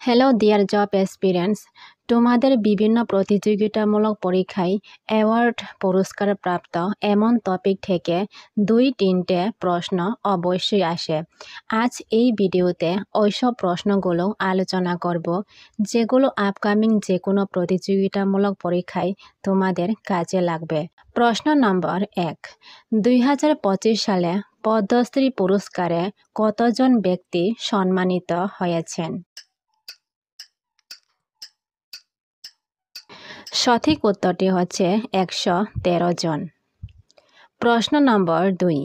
Hello dear job experience, তোমাদের বিভিন্ন প্রতিযোগিতামূলক পরীক্ষায় অ্যাওয়ার্ড পুরস্কার প্রাপ্ত এমন টপিক থেকে 2-3টে প্রশ্ন অবশ্যই আসে। আজ এই ভিডিওতে ওইসব প্রশ্নগুলো আলোচনা করব যেগুলো আপকামিং যে কোনো প্রতিযোগিতামূলক পরীক্ষায় তোমাদের কাজে লাগবে। প্রশ্ন নম্বর 1, 2025 সালে পদ্মশ্রী পুরস্কারে কতজন ব্যক্তি সম্মানিত হয়েছেন? সঠিক উত্তরটি হচ্ছে 113 জন। প্রশ্ন নম্বর 2,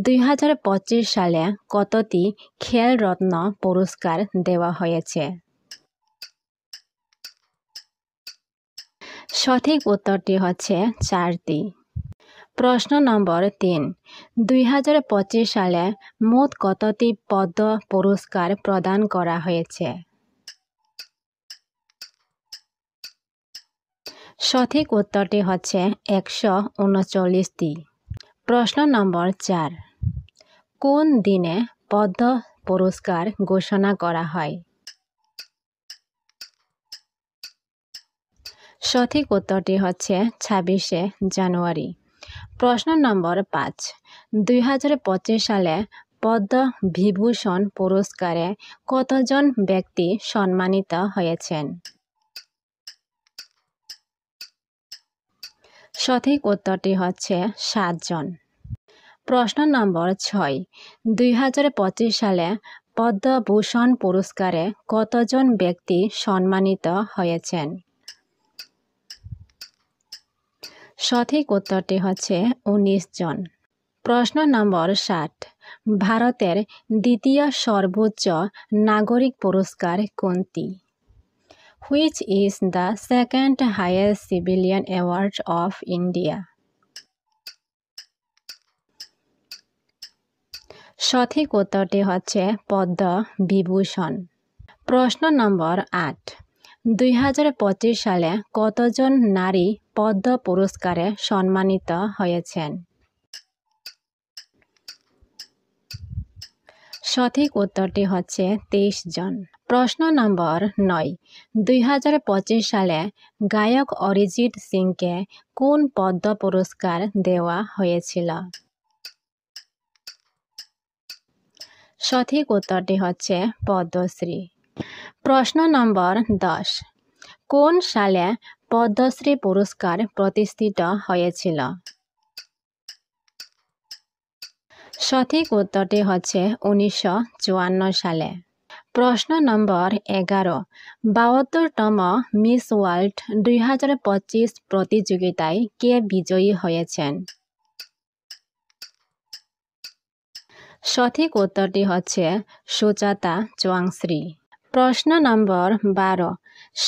2025 সালে কতটি খেলরত্ন পুরস্কার দেওয়া হয়েছে? সঠিক উত্তরটি হচ্ছে 4টি। প্রশ্ন নম্বর 3, 2025 সালে মোট কতটি পদ্ম পুরস্কার প্রদান করা হয়েছে? সঠিক উত্তরটি হচ্ছে 139টি। প্রশ্ন নম্বর 4, কোন দিনে পদ্ম পুরস্কার ঘোষণা করা হয়? সঠিক উত্তরটি হচ্ছে 26শে জানুয়ারি। প্রশ্ন নম্বর 5, 2025 সালে পদ্ম বিভূষণ পুরস্কারে কতজন ব্যক্তি সম্মানিত হয়েছেন? সঠিক উত্তরটি হচ্ছে 7 জন। প্রশ্ন নম্বর 6, 2025 সালে পদ্মভূষণ পুরস্কারে কতজন ব্যক্তি সম্মানিত হয়েছেন? সঠিক উত্তরটি হচ্ছে 19 জন। প্রশ্ন নম্বর 7, ভারতের দ্বিতীয় সর্বোচ্চ নাগরিক পুরস্কার কোনটি? Which is the second highest civilian award of India? সঠিক উত্তরটি হচ্ছে পদ্ম বিভূষণ। প্রশ্ন নম্বর 8, 2025 সালে কতজন নারী পদ্ম পুরস্কারে সম্মানিত হয়েছেন? সঠিক উত্তরটি হচ্ছে 23 জন। প্রশ্ন নম্বর 9, 2025 সালে গায়ক অরিজিৎ সিংকে কোন পদ্ম পুরস্কার দেওয়া হয়েছিল? সঠিক উত্তরটি হচ্ছে পদ্মশ্রী। প্রশ্ন নম্বর 10, কোন সালে পদ্মশ্রী পুরস্কার প্রতিষ্ঠিত হয়েছিল? সঠিক উত্তরটি হচ্ছে 1954 সালে। প্রশ্ন নম্বর 11, 72তম মিস ওয়ার্ল্ড 2025 প্রতিযোগিতায় কে বিজয়ী হয়েছেন? সঠিক উত্তরটি হচ্ছে সুজাতা চৌংশ্রী। প্রশ্ন নম্বর 12,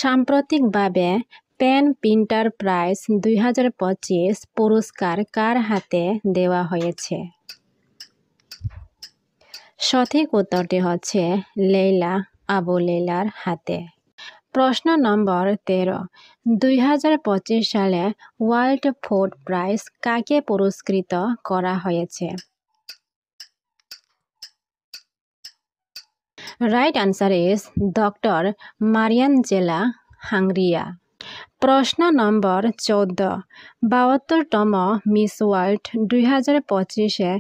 সাম্প্রতিকভাবে পেন প্রিন্টার প্রাইজ 2025 পুরস্কার কার হাতে দেওয়া হয়েছে? সঠিক উত্তরটি হচ্ছে লেইলা আবু লেইলার হাতে। প্রশ্ন নম্বর 13, 2025 সালে ওয়ার্ল্ড ফুড প্রাইজ কাকে পুরস্কৃত করা হয়েছে? Right answer is doctor Mariangela Hungria. প্রশ্ন নম্বর 14, 72তম মিস ওয়ার্ল্ড 2025-এ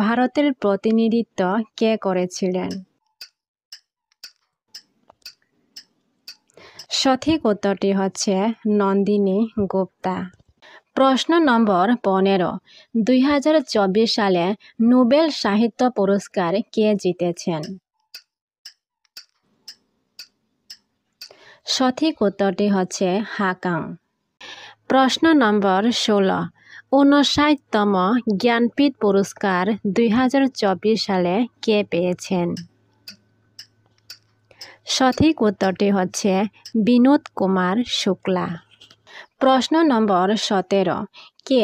ভারতের প্রতিনিধিত্ব কে করেছিলেন? সঠিক উত্তরটি হচ্ছে নন্দিনী গুপ্তা। প্রশ্ন নম্বর 15, 2024 সালে নোবেল সাহিত্য পুরস্কার কে জিতেছেন? সঠিক উত্তরটি হচ্ছে হাকাং। প্রশ্ন নম্বর 16, 59তম জ্ঞানপীঠ পুরস্কার 2024 সালে কে পেয়েছেন? সঠিক উত্তরটি হচ্ছে বিনোদ কুমার শুক্লা। প্রশ্ন নম্বর 17, কে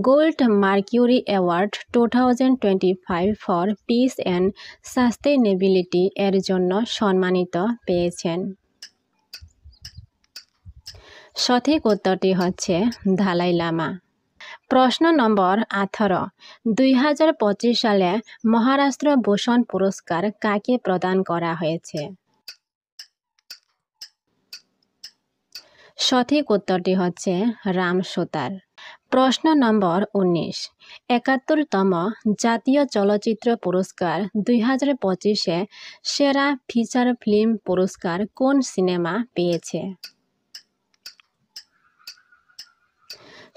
gold mercury award 2025 for piece and sustainability এর জন্য সম্মানিত পেয়েছেন? সঠিক উত্তরটি হচ্ছে দালাই লামা। প্রশ্ন নম্বর 18, 2025 সালে মহারাষ্ট্র ভূষণ পুরস্কার কাকে প্রদান করা হয়েছে? সঠিক উত্তরটি হচ্ছে রাম সুতার। প্রশ্ন নম্বর 19, 71তম জাতীয় চলচ্চিত্র পুরস্কার 2025-এ সেরা ফিচার ফিল্ম পুরস্কার কোন সিনেমা পেয়েছে?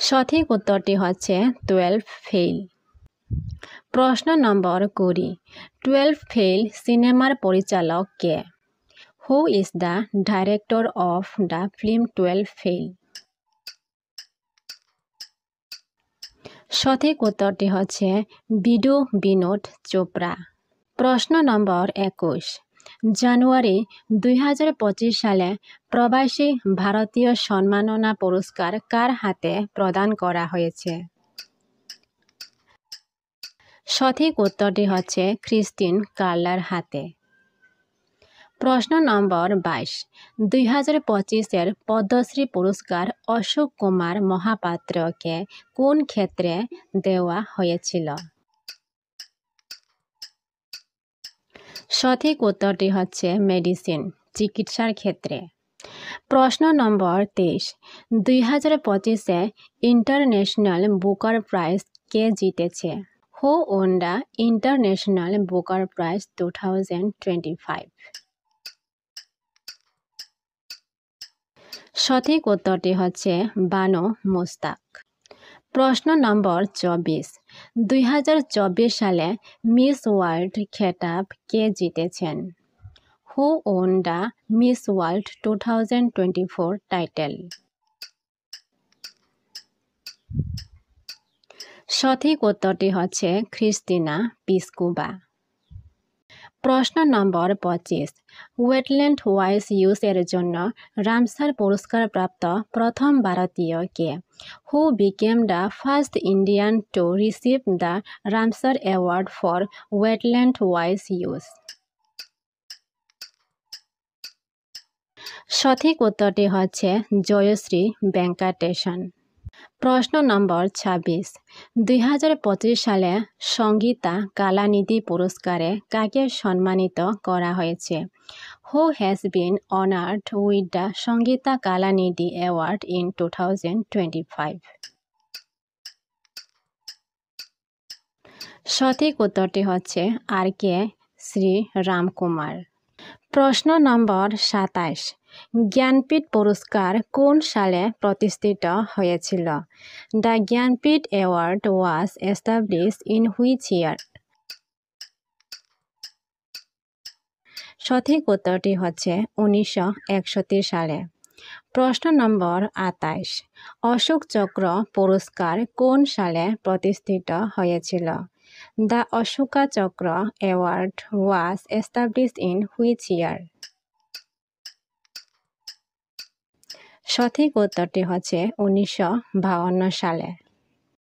সঠিক উত্তরটি হচ্ছে 12 ফেইল। প্রশ্ন নম্বর 20, 12 ফেইল সিনেমার পরিচালক কে? Who is the director of the film 12 fail? সঠিক উত্তরটি হচ্ছে বিডু বিনোদ চোপড়া। প্রশ্ন নম্বর 21, জানুয়ারি 2025 সালে প্রবাসী ভারতীয় সম্মাননা পুরস্কার কার হাতে প্রদান করা হয়েছে? সঠিক উত্তরটি হচ্ছে ক্রিস্টিন কার্লার হাতে। প্রশ্ন নম্বর 22, 2025-এর পদ্মশ্রী পুরস্কার অশোক কুমার মহাপাত্রকে কোন ক্ষেত্রে দেওয়া হয়েছিল? সঠিক উত্তরটি হচ্ছে মেডিসিন, চিকিৎসার ক্ষেত্রে। প্রশ্ন নম্বর 23, 2025-এ ইন্টারন্যাশনাল বুকার প্রাইজ কে জিতেছে? Who won the international Booker prize 2025? সঠিক উত্তরটি হচ্ছে বানু মুস্তাক। প্রশ্ন নম্বর 24, 2024 সালে মিস ওয়ার্ল্ড খেতাব কে জিতেছেন? Who won the miss world 2024 title? সঠিক উত্তরটি হচ্ছে ক্রিস্টিনা পিস্কুবা। প্রশ্ন নম্বর 25, ওয়েটল্যান্ড ওয়াইজ ইউজের জন্য রামসার পুরস্কার প্রাপ্ত প্রথম ভারতীয় কে? Who became the first Indian to receive the Ramsar award for wetland wise use? সঠিক উত্তরটি হচ্ছে জয়শ্রী ভেঙ্কটেশন। প্রশ্ন নম্বর 26, 2025 সালে সঙ্গীতা কালানিধি পুরস্কারে কাকে সম্মানিত করা হয়েছে? Who has been honoured with the Sangita Kalanidhi award in 2025? সঠিক উত্তরটি হচ্ছে আর.কে. শ্রী রামকুমার। প্রশ্ন নম্বর 27, জ্ঞানপীঠ পুরস্কার কোন সালে প্রতিষ্ঠিত হয়েছিল? The Jnanpith award was established in which year? সঠিক উত্তরটি হচ্ছে 1961 সালে। প্রশ্ন নম্বর 28, অশোক চক্র পুরস্কার কোন সালে প্রতিষ্ঠিত হয়েছিল? দ্য অশোকা চক্র award was established in which year? সঠিক উত্তরটি হচ্ছে 1952 সালে।